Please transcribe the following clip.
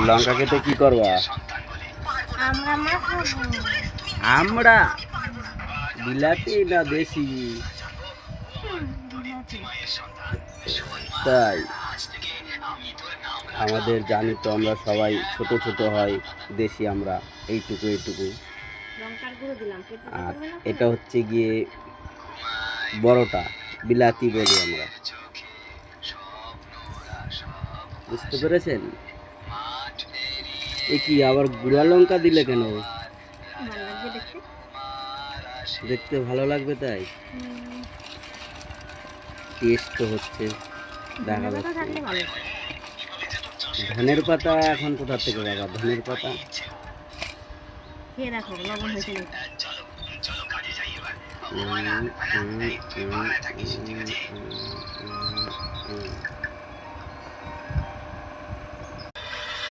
লঙ্কা কেটে কি করবা? আমরা বিলাতি না দেশি? তাই আমাদের জানি তো, আমরা সবাই ছোট ছোট হয়, দেশি আমরা এইটুকু এইটুকু। আর এটা হচ্ছে গিয়ে বড়টা, বিলাতি বলি আমরা। বুঝতে পেরেছেন? এ কি আবার গুঁড়া লঙ্কা দিলে কেন? দেখতে ভালো লাগবে তাই। টেস্ট তো হচ্ছে, দেখা যাচ্ছে। ধনের পাতা এখন কোথা থেকে বাবা? ধনের পাতা খেয়ে দেখো লবণ হয়েছে নাকি।